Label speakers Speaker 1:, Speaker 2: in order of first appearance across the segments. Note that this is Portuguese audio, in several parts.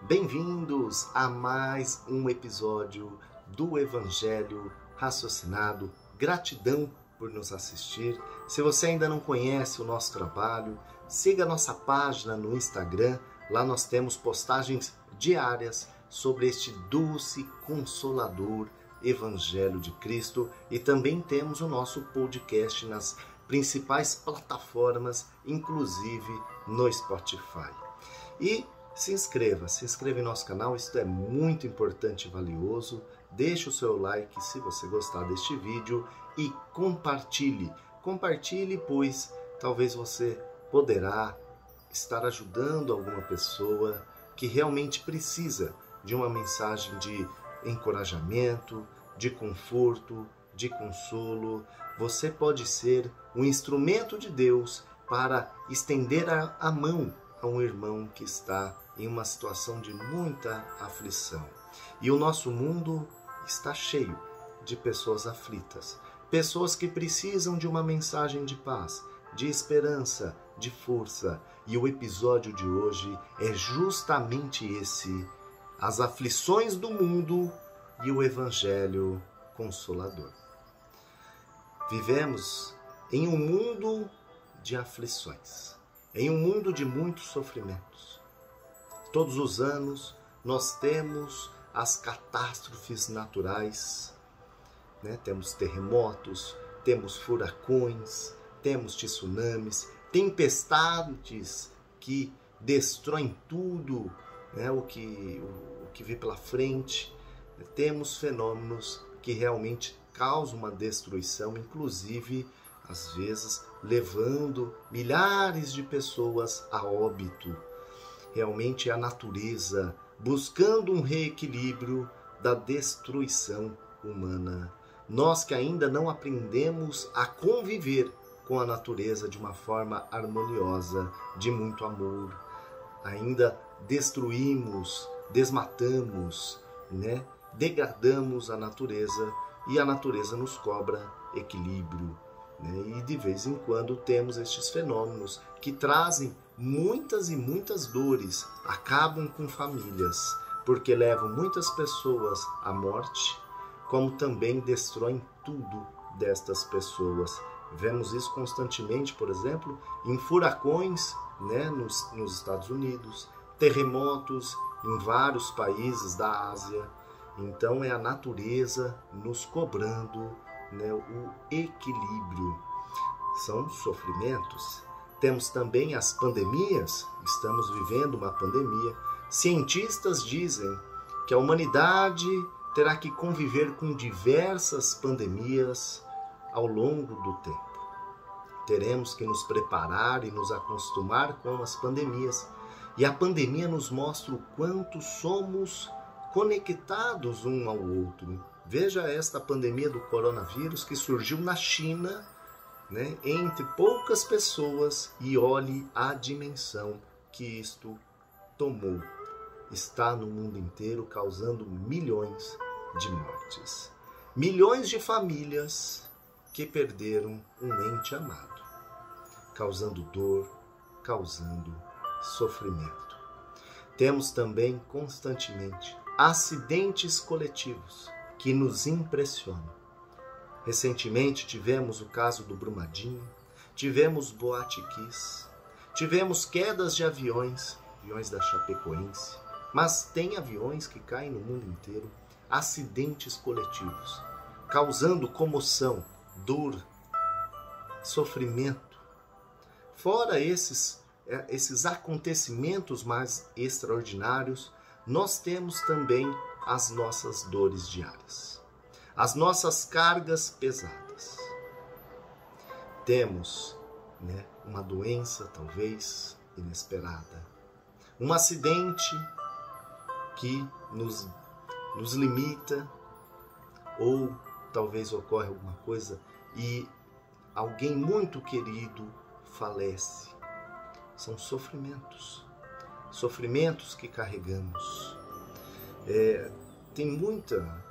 Speaker 1: Bem-vindos a mais um episódio do Evangelho Raciocinado. Gratidão por nos assistir. Se você ainda não conhece o nosso trabalho, siga a nossa página no Instagram. Lá nós temos postagens diárias sobre este doce, consolador Evangelho de Cristo. E também temos o nosso podcast nas principais plataformas, inclusive no Spotify. E se inscreva em nosso canal, isso é muito importante e valioso. Deixe o seu like se você gostar deste vídeo e compartilhe. Compartilhe, pois talvez você poderá estar ajudando alguma pessoa que realmente precisa de uma mensagem de encorajamento, de conforto, de consolo. Você pode ser um instrumento de Deus para estender a mão a um irmão que está em uma situação de muita aflição. E o nosso mundo está cheio de pessoas aflitas, pessoas que precisam de uma mensagem de paz, de esperança, de força. E o episódio de hoje é justamente esse: as aflições do mundo e o Evangelho Consolador. Vivemos em um mundo de aflições, em um mundo de muitos sofrimentos. Todos os anos nós temos as catástrofes naturais, né? Temos terremotos, temos furacões, temos tsunamis, tempestades que destroem tudo, né? o que vê pela frente. Temos fenômenos que realmente causam uma destruição, inclusive às vezes levando milhares de pessoas a óbito. Realmente é a natureza buscando um reequilíbrio da destruição humana. Nós que ainda não aprendemos a conviver com a natureza de uma forma harmoniosa, de muito amor, ainda destruímos, desmatamos, né? Degradamos a natureza e a natureza nos cobra equilíbrio. E de vez em quando temos estes fenômenos que trazem muitas e muitas dores, acabam com famílias, porque levam muitas pessoas à morte, como também destroem tudo destas pessoas. Vemos isso constantemente, por exemplo, em furacões, né, nos Estados Unidos, terremotos em vários países da Ásia. Então é a natureza nos cobrando, né, o equilíbrio. São sofrimentos. Temos também as pandemias. Estamos vivendo uma pandemia. Cientistas dizem que a humanidade terá que conviver com diversas pandemias ao longo do tempo. Teremos que nos preparar e nos acostumar com as pandemias. E a pandemia nos mostra o quanto somos conectados um ao outro. Veja esta pandemia do coronavírus que surgiu na China, né, entre poucas pessoas, e olhe a dimensão que isto tomou. Está no mundo inteiro causando milhões de mortes. Milhões de famílias que perderam um ente amado, causando dor, causando sofrimento. Temos também constantemente acidentes coletivos que nos impressionam. Recentemente tivemos o caso do Brumadinho, tivemos Boate Kiss, tivemos quedas de aviões da Chapecoense, mas tem aviões que caem no mundo inteiro, acidentes coletivos, causando comoção, dor, sofrimento. Fora esses acontecimentos mais extraordinários, nós temos também as nossas dores diárias, as nossas cargas pesadas. Temos, né, uma doença talvez inesperada, um acidente que nos limita, ou talvez ocorre alguma coisa e alguém muito querido falece. São sofrimentos que carregamos. Tem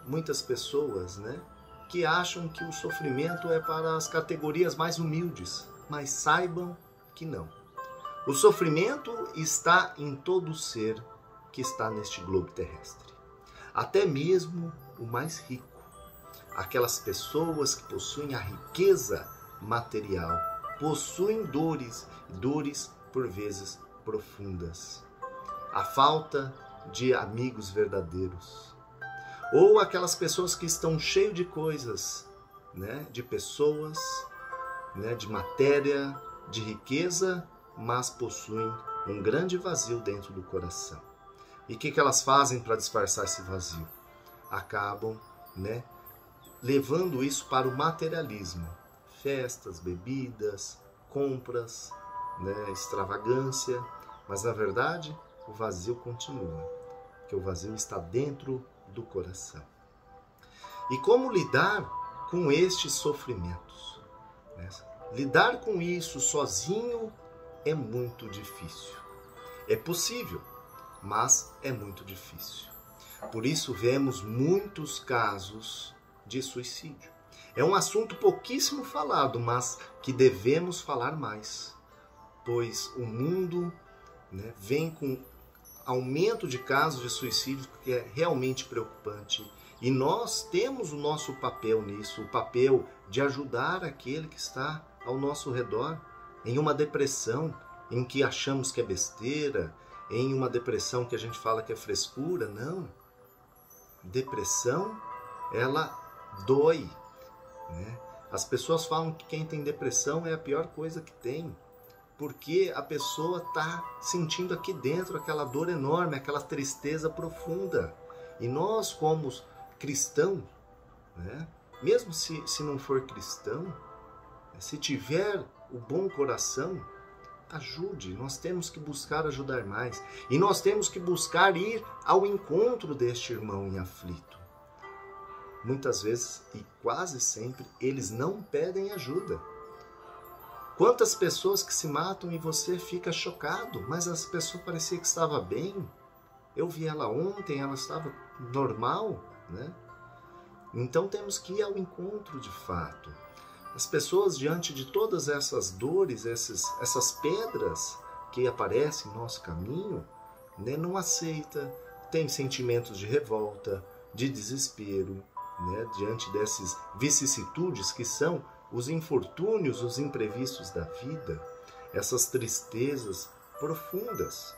Speaker 1: muitas pessoas, né, que acham que o sofrimento é para as categorias mais humildes, mas saibam que não. O sofrimento está em todo ser que está neste globo terrestre. Até mesmo o mais rico, aquelas pessoas que possuem a riqueza material, possuem dores por vezes profundas. A falta de amigos verdadeiros. Ou aquelas pessoas que estão cheias de coisas, né? De pessoas, né? De matéria, de riqueza, mas possuem um grande vazio dentro do coração. E o que elas fazem para disfarçar esse vazio? Acabam, né? Levando isso para o materialismo. Festas, bebidas, compras, né? Extravagância. Mas na verdade, o vazio continua. Porque o vazio está dentro do coração. E como lidar com estes sofrimentos? Né? Lidar com isso sozinho é muito difícil. É possível, mas é muito difícil. Por isso vemos muitos casos de suicídio. É um assunto pouquíssimo falado, mas que devemos falar mais. Pois o mundo, né, vem com aumento de casos de suicídio que é realmente preocupante. E nós temos o nosso papel nisso, o papel de ajudar aquele que está ao nosso redor em uma depressão em que achamos que é besteira, em uma depressão que a gente fala que é frescura. Não. Depressão, ela dói, né? As pessoas falam que quem tem depressão é a pior coisa que tem, porque a pessoa está sentindo aqui dentro aquela dor enorme, aquela tristeza profunda. E nós, como cristãos, né? Mesmo se não for cristão, se tiver o bom coração, ajude. Nós temos que buscar ajudar mais. E nós temos que buscar ir ao encontro deste irmão em aflito. Muitas vezes, e quase sempre, eles não pedem ajuda. Quantas pessoas que se matam e você fica chocado, mas essa pessoa parecia que estava bem. Eu vi ela ontem, ela estava normal, né? Então temos que ir ao encontro de fato. As pessoas, diante de todas essas dores, essas pedras que aparecem em nosso caminho, né, não aceita, tem sentimentos de revolta, de desespero, né, diante dessas vicissitudes que são os infortúnios, os imprevistos da vida, essas tristezas profundas.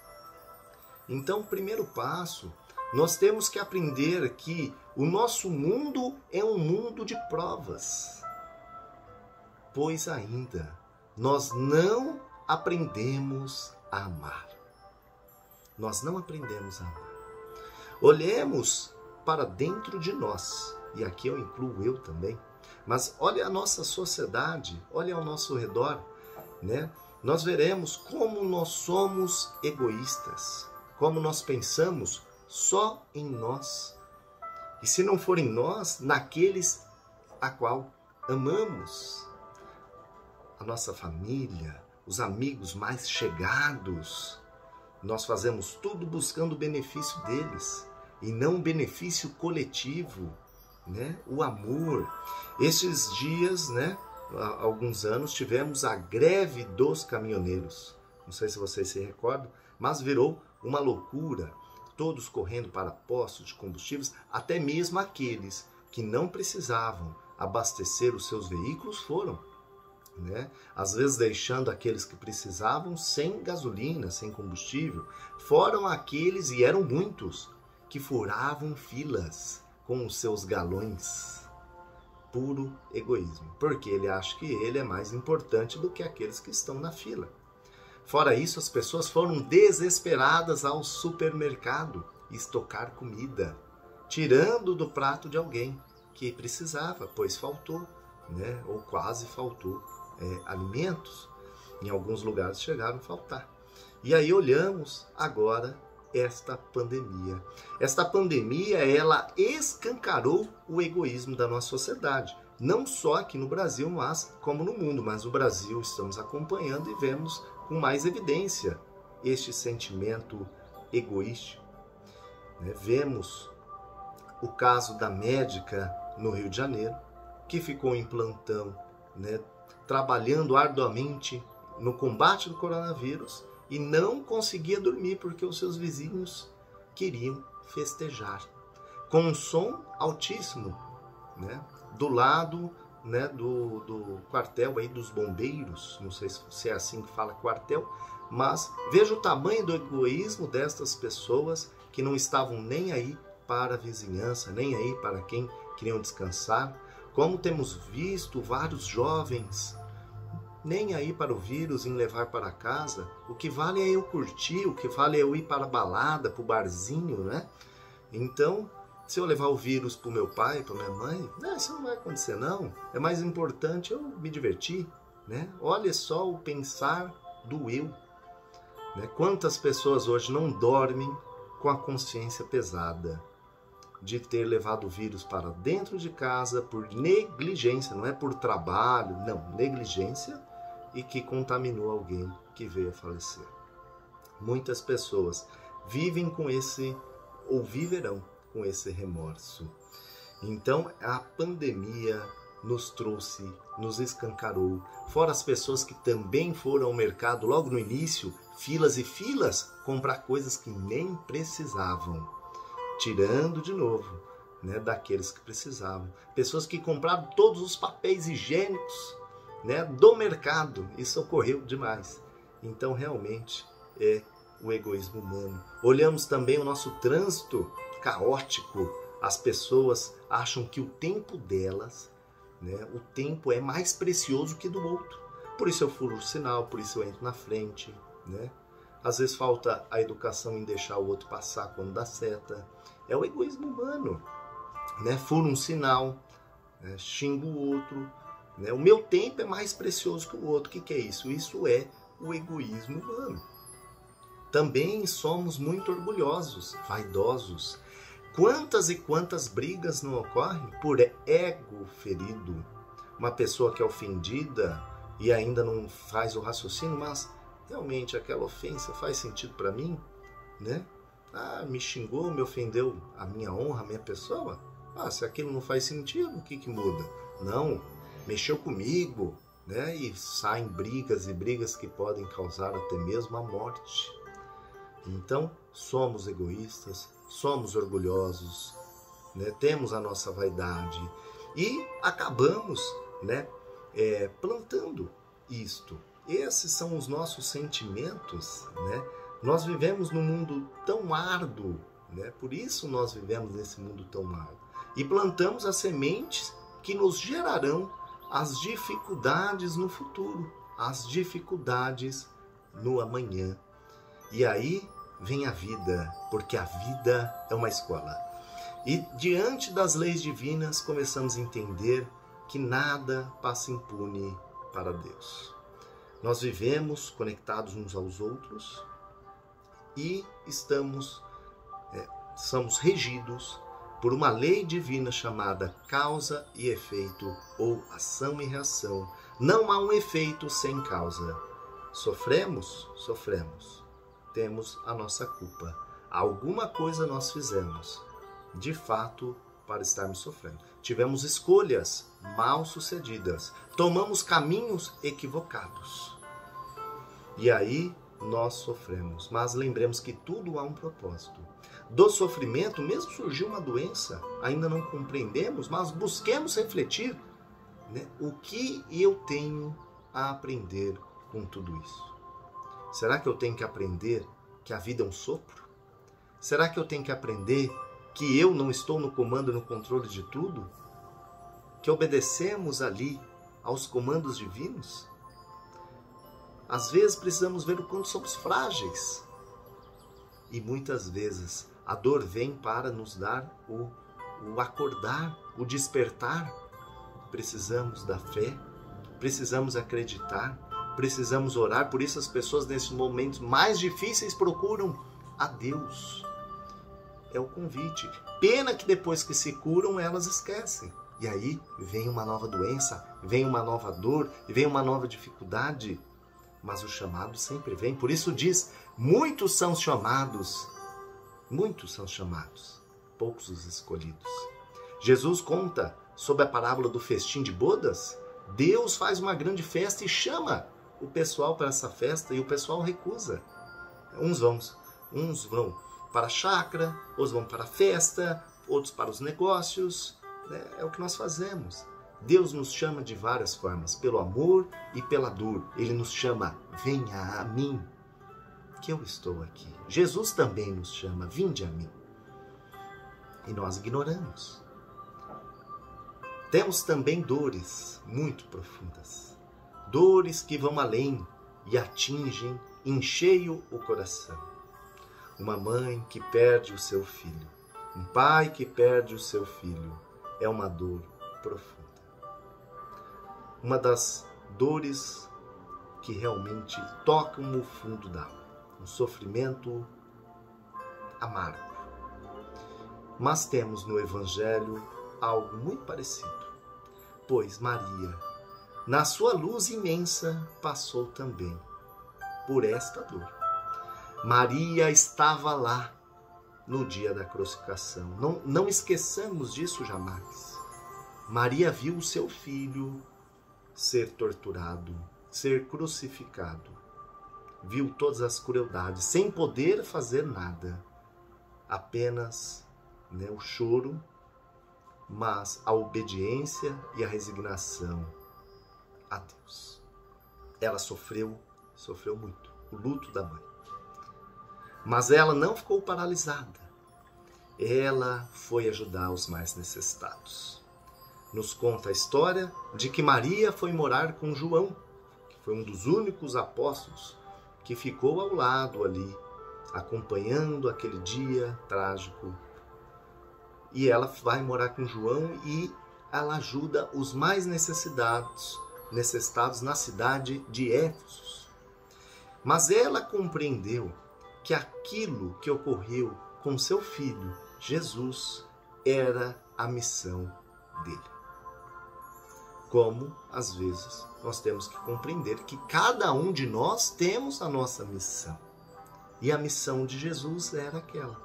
Speaker 1: Então, o primeiro passo, nós temos que aprender que o nosso mundo é um mundo de provas. Pois ainda nós não aprendemos a amar. Nós não aprendemos a amar. Olhemos para dentro de nós, e aqui eu incluo eu também, mas olha a nossa sociedade, olha ao nosso redor, né? Nós veremos como nós somos egoístas, como nós pensamos só em nós. E se não for em nós, naqueles a qual amamos. A nossa família, os amigos mais chegados, nós fazemos tudo buscando o benefício deles e não o benefício coletivo, né? O amor. Esses dias, né, há alguns anos, tivemos a greve dos caminhoneiros. Não sei se vocês se recordam, mas virou uma loucura. Todos correndo para postos de combustíveis, até mesmo aqueles que não precisavam abastecer os seus veículos foram. Né? Às vezes deixando aqueles que precisavam sem gasolina, sem combustível. Foram aqueles, e eram muitos, que furavam filas com os seus galões. Puro egoísmo, porque ele acha que ele é mais importante do que aqueles que estão na fila. Fora isso, as pessoas foram desesperadas ao supermercado estocar comida, tirando do prato de alguém que precisava, pois faltou, né? Ou quase faltou alimentos. Em alguns lugares chegaram a faltar. E aí olhamos agora esta pandemia. Esta pandemia, ela escancarou o egoísmo da nossa sociedade. Não só aqui no Brasil, mas como no mundo. Mas no Brasil estamos acompanhando e vemos com mais evidência este sentimento egoísta. Né? Vemos o caso da médica no Rio de Janeiro, que ficou em plantão, né, trabalhando arduamente no combate do coronavírus e não conseguia dormir porque os seus vizinhos queriam festejar, com um som altíssimo, né? Do lado, né, do quartel aí dos bombeiros, não sei se é assim que fala quartel, mas veja o tamanho do egoísmo destas pessoas que não estavam nem aí para a vizinhança, nem aí para quem queriam descansar. Como temos visto vários jovens nem aí para o vírus em levar para casa. O que vale é eu curtir, o que vale é eu ir para a balada, para o barzinho, né? Então, se eu levar o vírus para o meu pai, para minha mãe, isso não vai acontecer não. É mais importante eu me divertir, né? Olha só o pensar do eu, né? Quantas pessoas hoje não dormem com a consciência pesada de ter levado o vírus para dentro de casa por negligência, não é por trabalho, não, negligência, e que contaminou alguém que veio a falecer. Muitas pessoas vivem com esse, ou viverão com esse remorso. Então, a pandemia nos trouxe, nos escancarou, fora as pessoas que também foram ao mercado logo no início, filas e filas, comprar coisas que nem precisavam, tirando de novo, né, daqueles que precisavam. Pessoas que compraram todos os papéis higiênicos, né, do mercado. Isso ocorreu demais. Então, realmente, é o egoísmo humano. Olhamos também o nosso trânsito caótico. As pessoas acham que o tempo delas, né, o tempo é mais precioso que do outro. Por isso eu furo o sinal, por isso eu entro na frente, né? Às vezes falta a educação em deixar o outro passar quando dá seta. É o egoísmo humano, né? Furo um sinal, né? Xingo o outro, né? O meu tempo é mais precioso que o outro. O que é isso? Isso é o egoísmo humano. Também somos muito orgulhosos, vaidosos. Quantas e quantas brigas não ocorrem por ego ferido? Uma pessoa que é ofendida e ainda não faz o raciocínio, mas realmente aquela ofensa faz sentido para mim, né? Me xingou, me ofendeu a minha honra, a minha pessoa. Se aquilo não faz sentido, o que muda? Não, mexeu comigo, né? E saem brigas e brigas que podem causar até mesmo a morte. Então, somos egoístas, somos orgulhosos, né? Temos a nossa vaidade e acabamos, né, plantando isto. Esses são os nossos sentimentos, né? Nós vivemos num mundo tão árduo, né? Por isso nós vivemos nesse mundo tão árduo. E plantamos as sementes que nos gerarão as dificuldades no futuro, as dificuldades no amanhã. E aí vem a vida, porque a vida é uma escola. E diante das leis divinas começamos a entender que nada passa impune para Deus. Nós vivemos conectados uns aos outros e somos regidos por uma lei divina chamada causa e efeito, ou ação e reação. Não há um efeito sem causa. Sofremos? Sofremos. Temos a nossa culpa. Alguma coisa nós fizemos, de fato, para estarmos sofrendo. Tivemos escolhas mal sucedidas. Tomamos caminhos equivocados. E aí nós sofremos. Mas lembremos que tudo há um propósito. Do sofrimento, mesmo surgiu uma doença, ainda não compreendemos, mas busquemos refletir, né, o que eu tenho a aprender com tudo isso. Será que eu tenho que aprender que a vida é um sopro? Será que eu tenho que aprender que eu não estou no comando e no controle de tudo? Que obedecemos ali aos comandos divinos? Às vezes precisamos ver o quanto somos frágeis. E muitas vezes a dor vem para nos dar o acordar, o despertar. Precisamos da fé, precisamos acreditar, precisamos orar. Por isso as pessoas nesses momentos mais difíceis procuram a Deus. É o convite. Pena que depois que se curam, elas esquecem. E aí vem uma nova doença, vem uma nova dor, vem uma nova dificuldade. Mas o chamado sempre vem. Por isso diz, muitos são chamados, poucos os escolhidos. Jesus conta sobre a parábola do festim de bodas. Deus faz uma grande festa e chama o pessoal para essa festa e o pessoal recusa. Uns vão, para a chácara, outros vão para a festa, outros para os negócios. Né? É o que nós fazemos. Deus nos chama de várias formas, pelo amor e pela dor. Ele nos chama, venha a mim, que eu estou aqui. Jesus também nos chama, vinde a mim. E nós ignoramos. Temos também dores muito profundas. Dores que vão além e atingem em cheio o coração. Uma mãe que perde o seu filho. Um pai que perde o seu filho. É uma dor profunda. Uma das dores que realmente tocam o fundo da alma. Um sofrimento amargo. Mas temos no Evangelho algo muito parecido. Pois Maria, na sua luz imensa, passou também por esta dor. Maria estava lá no dia da crucificação. Não esqueçamos disso jamais. Maria viu o seu filho ser torturado, ser crucificado. Viu todas as crueldades, sem poder fazer nada. Apenas o choro, mas a obediência e a resignação a Deus. Ela sofreu muito, o luto da mãe. Mas ela não ficou paralisada. Ela foi ajudar os mais necessitados. Nos conta a história de que Maria foi morar com João, que foi um dos únicos apóstolos que ficou ao lado ali, acompanhando aquele dia trágico. E ela vai morar com João e ela ajuda os mais necessitados na cidade de Éfeso. Mas ela compreendeu que aquilo que ocorreu com seu filho, Jesus, era a missão dele. Como, às vezes, nós temos que compreender que cada um de nós temos a nossa missão. E a missão de Jesus era aquela.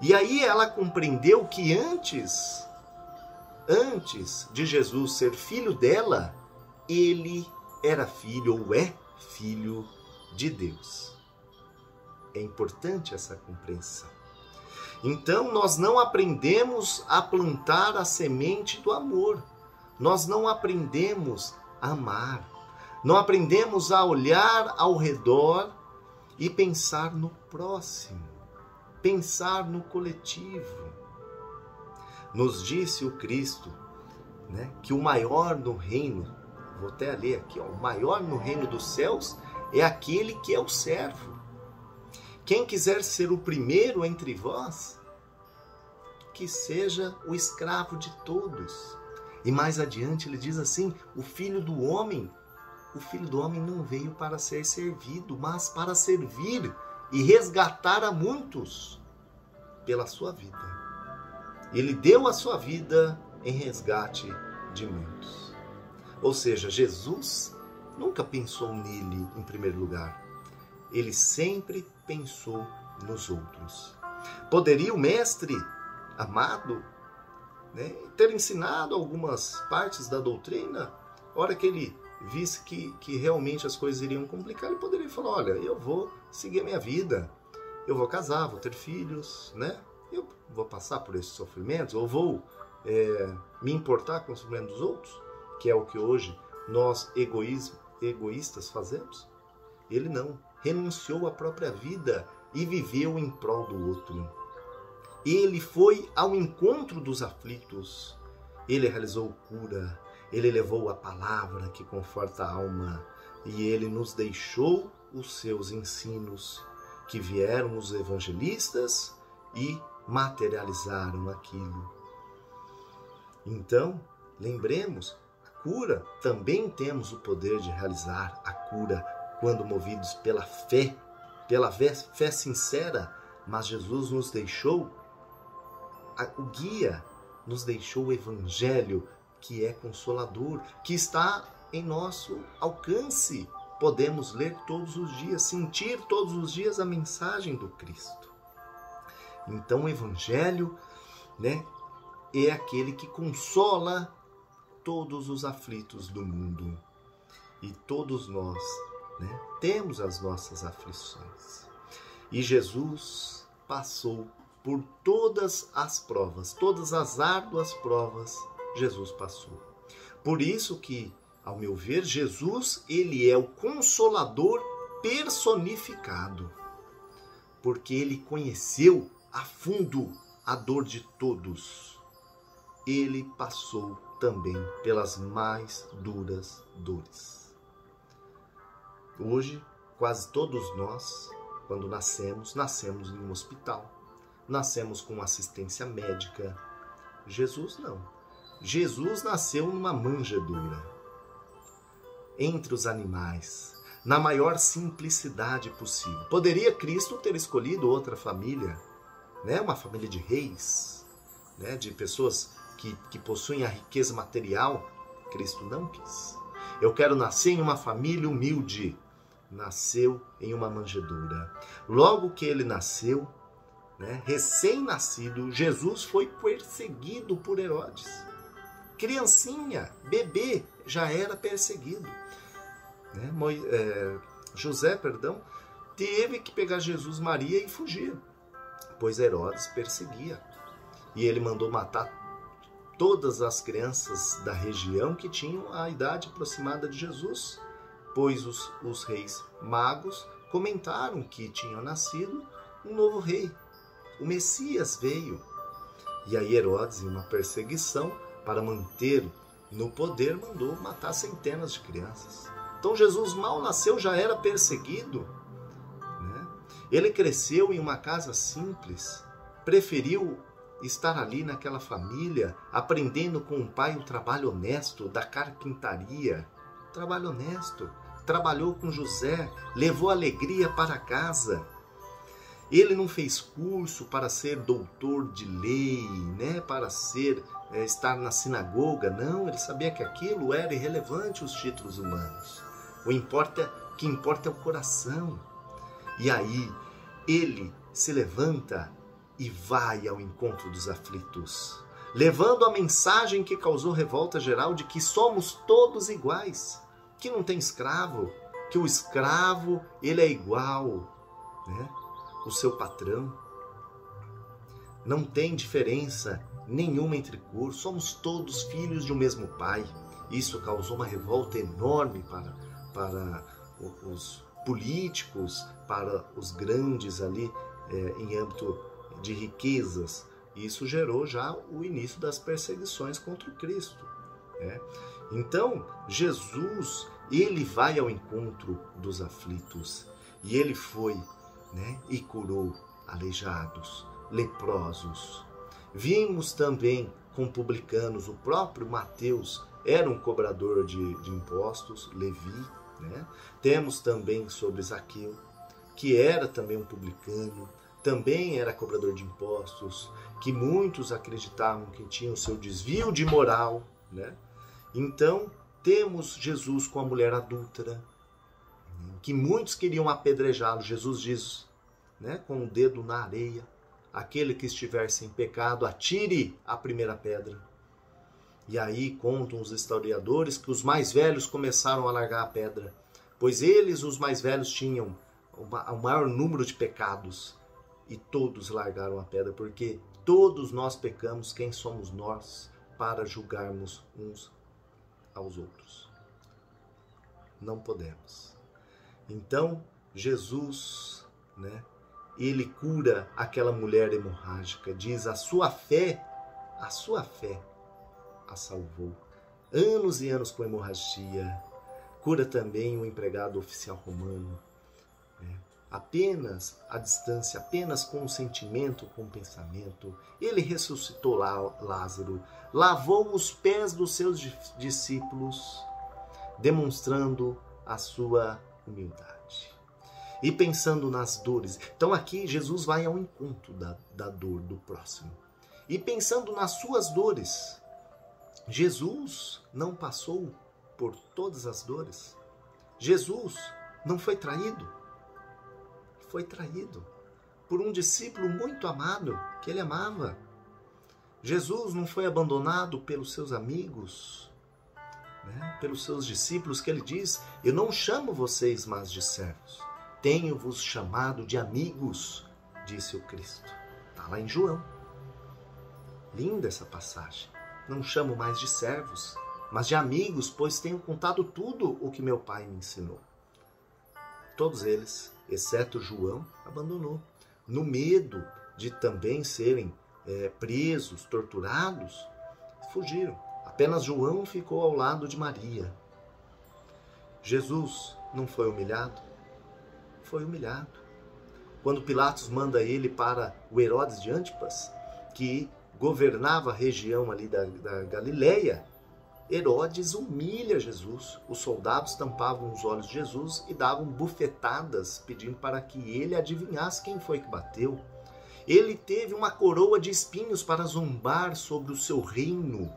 Speaker 1: E aí ela compreendeu que antes de Jesus ser filho dela, ele era filho ou é filho de Deus. É importante essa compreensão. Então, nós não aprendemos a plantar a semente do amor. Nós não aprendemos a amar. Não aprendemos a olhar ao redor e pensar no próximo. Pensar no coletivo. Nos disse o Cristo, que o maior no reino, vou até ler aqui, o maior no reino dos céus é aquele que é o servo. Quem quiser ser o primeiro entre vós, que seja o escravo de todos. E mais adiante ele diz assim, o filho do homem não veio para ser servido, mas para servir e resgatar a muitos pela sua vida. Ele deu a sua vida em resgate de muitos. Ou seja, Jesus nunca pensou nele em primeiro lugar. Ele sempre pensou nos outros. Poderia o mestre amado ter ensinado algumas partes da doutrina? A hora que ele visse que realmente as coisas iriam complicar, ele poderia falar, olha, eu vou seguir a minha vida, eu vou casar, vou ter filhos, eu vou passar por esses sofrimentos, ou vou me importar com o sofrimento dos outros, que é o que hoje nós egoístas fazemos. Ele não, renunciou à própria vida e viveu em prol do outro. Ele foi ao encontro dos aflitos, ele realizou cura, ele levou a palavra que conforta a alma e ele nos deixou os seus ensinos, que vieram os evangelistas e materializaram aquilo. Então, lembremos, a cura, também temos o poder de realizar a cura quando movidos pela fé sincera, mas Jesus nos deixou o guia, nos deixou o Evangelho, que é consolador, que está em nosso alcance. Podemos ler todos os dias, sentir todos os dias a mensagem do Cristo. Então o Evangelho é aquele que consola todos os aflitos do mundo. E todos nós temos as nossas aflições. E Jesus passou por todas as provas, todas as árduas provas, Jesus passou. Por isso que, ao meu ver, Jesus, ele é o Consolador personificado, porque ele conheceu a fundo a dor de todos. Ele passou também pelas mais duras dores. Hoje, quase todos nós, quando nascemos em um hospital, nascemos com assistência médica. Jesus não. Jesus nasceu numa manjedoura, entre os animais, na maior simplicidade possível. Poderia Cristo ter escolhido outra família, né? Uma família de reis, né? De pessoas que possuem a riqueza material. Cristo não quis. Eu quero nascer em uma família humilde. Nasceu em uma manjedoura. Logo que ele nasceu, né, recém-nascido, Jesus foi perseguido por Herodes. Criancinha, bebê, já era perseguido. Né? José, teve que pegar Jesus, Maria e fugir, pois Herodes perseguia. E ele mandou matar todas as crianças da região que tinham a idade aproximada de Jesus, pois os reis magos comentaram que tinha nascido um novo rei. O Messias veio. E aí Herodes, em uma perseguição, para mantê-lo no poder, mandou matar centenas de crianças. Então Jesus mal nasceu, já era perseguido. Né? Ele cresceu em uma casa simples, preferiu estar ali naquela família, aprendendo com o pai o trabalho honesto da carpintaria. Trabalho honesto. Trabalhou com José, levou alegria para casa. Ele não fez curso para ser doutor de lei, né? Para estar na sinagoga. Não, ele sabia que aquilo era irrelevante, os títulos humanos. O que importa é o coração. E aí ele se levanta e vai ao encontro dos aflitos, levando a mensagem que causou revolta geral de que somos todos iguais, que não tem escravo, que o escravo ele é igual, né? O seu patrão. Não tem diferença nenhuma entre cor, somos todos filhos de um mesmo pai. Isso causou uma revolta enorme para os políticos, para os grandes ali em âmbito de riquezas. Isso gerou já o início das perseguições contra o Cristo. Né? Então, Jesus, ele vai ao encontro dos aflitos. E ele foi, né, e curou aleijados, leprosos. Vimos também com publicanos, o próprio Mateus era um cobrador de impostos, Levi. Né? Temos também sobre Zaqueu, que era também um publicano, também era cobrador de impostos, que muitos acreditavam que tinha o seu desvio de moral. Né? Então, temos Jesus com a mulher adúltera, que muitos queriam apedrejá-lo. Jesus diz, né, com o dedo na areia, aquele que estiver sem pecado, atire a primeira pedra. E aí contam os historiadores que os mais velhos começaram a largar a pedra, pois eles, os mais velhos, tinham o maior número de pecados, e todos largaram a pedra, porque todos nós pecamos. Quem somos nós para julgarmos uns aos outros? Não podemos. Então, Jesus, né, ele cura aquela mulher hemorrágica, diz, a sua fé a salvou. Anos e anos com hemorragia. Cura também o empregado oficial romano. Né? Apenas à distância, apenas com o sentimento, com o pensamento, ele ressuscitou Lázaro, lavou os pés dos seus discípulos, demonstrando a sua humildade. E pensando nas dores. Então aqui Jesus vai ao encontro da dor do próximo. E pensando nas suas dores. Jesus não passou por todas as dores. Jesus não foi traído. Foi traído por um discípulo muito amado, que ele amava. Jesus não foi abandonado pelos seus amigos, né? Pelos seus discípulos, que ele diz, eu não chamo vocês mais de servos, tenho-vos chamado de amigos, disse o Cristo. Está lá em João. Linda essa passagem. Não chamo mais de servos, mas de amigos, pois tenho contado tudo o que meu Pai me ensinou. Todos eles, exceto João, abandonou. No medo de também serem presos, torturados, fugiram. Apenas João ficou ao lado de Maria. Jesus não foi humilhado? Foi humilhado. Quando Pilatos manda ele para o Herodes de Antipas, que governava a região ali da Galileia, Herodes humilha Jesus. Os soldados tampavam os olhos de Jesus e davam bufetadas, pedindo para que ele adivinhasse quem foi que bateu. Ele teve uma coroa de espinhos para zombar sobre o seu reino.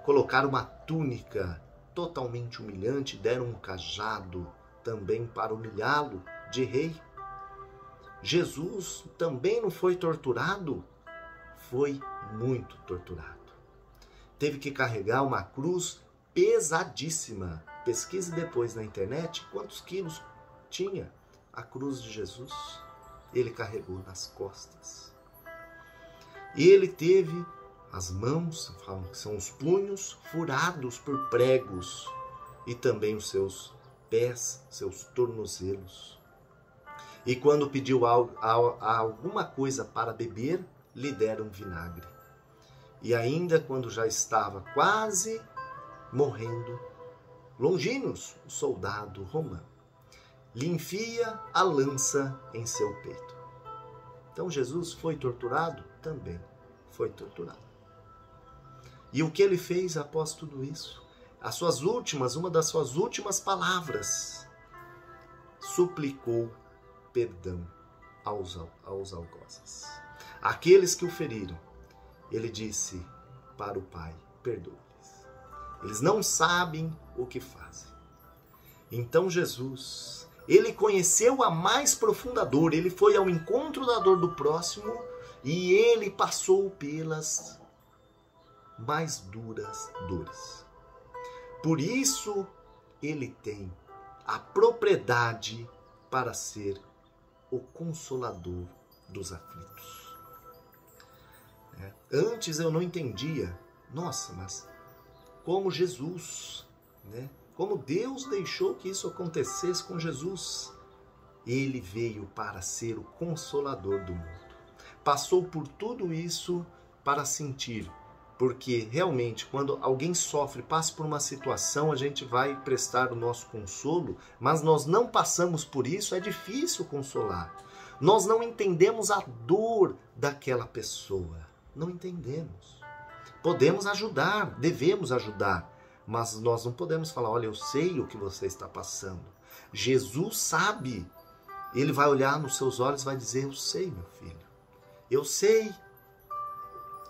Speaker 1: Colocaram uma túnica totalmente humilhante, deram um cajado também para humilhá-lo de rei. Jesus também não foi torturado? Foi muito torturado. Teve que carregar uma cruz pesadíssima. Pesquise depois na internet quantos quilos tinha a cruz de Jesus. Ele carregou nas costas. E ele teve as mãos, falam que são os punhos, furados por pregos. E também os seus pés, seus tornozelos. E quando pediu alguma coisa para beber, lhe deram vinagre. E ainda quando já estava quase morrendo, Longinos, o soldado romano, lhe enfia a lança em seu peito. Então Jesus foi torturado? Também foi torturado. E o que ele fez após tudo isso? Uma das suas últimas palavras, suplicou perdão aos algozes. Aqueles que o feriram, ele disse para o Pai, perdoa-lhes. Eles não sabem o que fazem. Então Jesus, ele conheceu a mais profunda dor, ele foi ao encontro da dor do próximo e ele passou pelas mais duras dores. Por isso, ele tem a propriedade para ser o consolador dos aflitos. Antes eu não entendia, nossa, mas como Jesus, como Deus deixou que isso acontecesse com Jesus? Ele veio para ser o consolador do mundo. Passou por tudo isso para sentir, porque realmente quando alguém sofre, passa por uma situação, a gente vai prestar o nosso consolo, mas nós não passamos por isso, é difícil consolar. Nós não entendemos a dor daquela pessoa. Não entendemos. Podemos ajudar, devemos ajudar, mas nós não podemos falar, olha, eu sei o que você está passando. Jesus sabe. Ele vai olhar nos seus olhos e vai dizer, eu sei, meu filho. Eu sei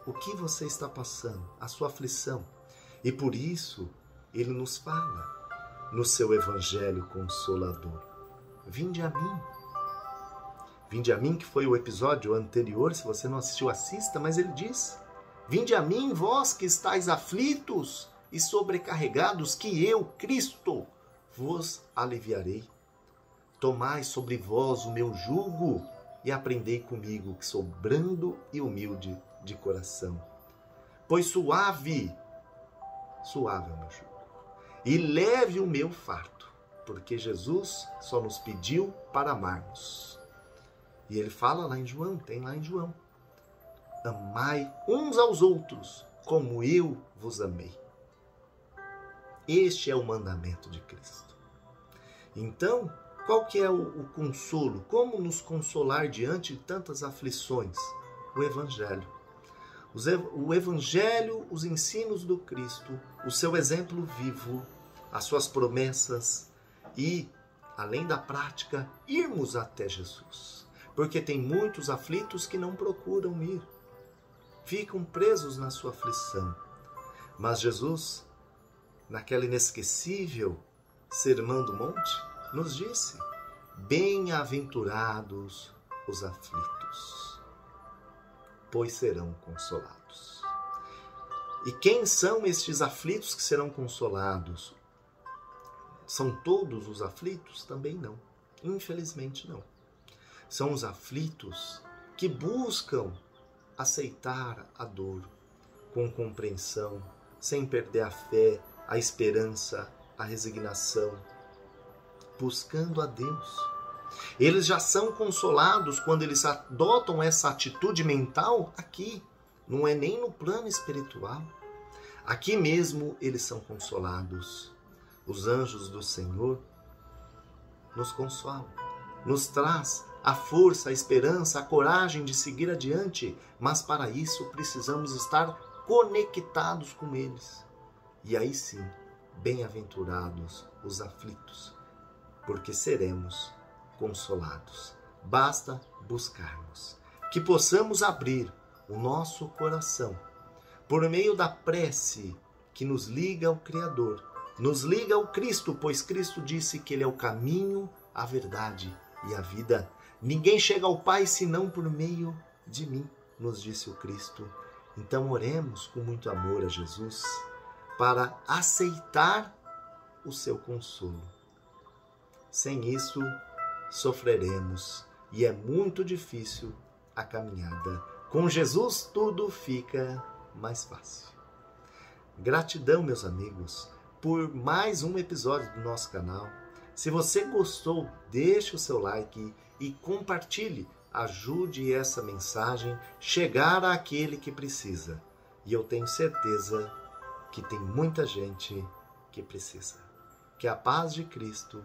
Speaker 1: o que você está passando, a sua aflição. E por isso, ele nos fala no seu evangelho consolador. Vinde a mim. Vinde a mim, que foi o episódio anterior, se você não assistiu, assista, mas ele diz, vinde a mim, vós que estáis aflitos e sobrecarregados, que eu, Cristo, vos aliviarei. Tomai sobre vós o meu jugo e aprendei comigo, que sou brando e humilde de coração. Pois suave é o meu jugo, e leve o meu fardo, porque Jesus só nos pediu para amarmos. E ele fala lá em João, tem lá em João. Amai uns aos outros, como eu vos amei. Este é o mandamento de Cristo. Então, qual que é o consolo? Como nos consolar diante de tantas aflições? O Evangelho. O Evangelho, os ensinos do Cristo, o seu exemplo vivo, as suas promessas e, além da prática, irmos até Jesus. Porque tem muitos aflitos que não procuram ir. Ficam presos na sua aflição. Mas Jesus, naquela inesquecível Sermão do Monte, nos disse, bem-aventurados os aflitos, pois serão consolados. E quem são estes aflitos que serão consolados? São todos os aflitos? Também não. Infelizmente não. são os aflitos que buscam aceitar a dor com compreensão, sem perder a fé, a esperança, a resignação, buscando a Deus. Eles já são consolados quando eles adotam essa atitude mental aqui, não é nem no plano espiritual. Aqui mesmo eles são consolados. Os anjos do Senhor nos consolam, nos traz a força, a esperança, a coragem de seguir adiante, mas para isso precisamos estar conectados com eles. E aí sim, bem-aventurados os aflitos, porque seremos consolados. Basta buscarmos, que possamos abrir o nosso coração por meio da prece que nos liga ao Criador, nos liga ao Cristo, pois Cristo disse que Ele é o caminho, a verdade e a vida. Ninguém chega ao Pai senão por meio de mim, nos disse o Cristo. Então oremos com muito amor a Jesus para aceitar o seu consolo. Sem isso, sofreremos e é muito difícil a caminhada. Com Jesus tudo fica mais fácil. Gratidão, meus amigos, por mais um episódio do nosso canal. Se você gostou, deixe o seu like e compartilhe. Ajude essa mensagem chegar àquele que precisa. E eu tenho certeza que tem muita gente que precisa. Que a paz de Cristo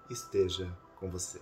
Speaker 1: esteja com você.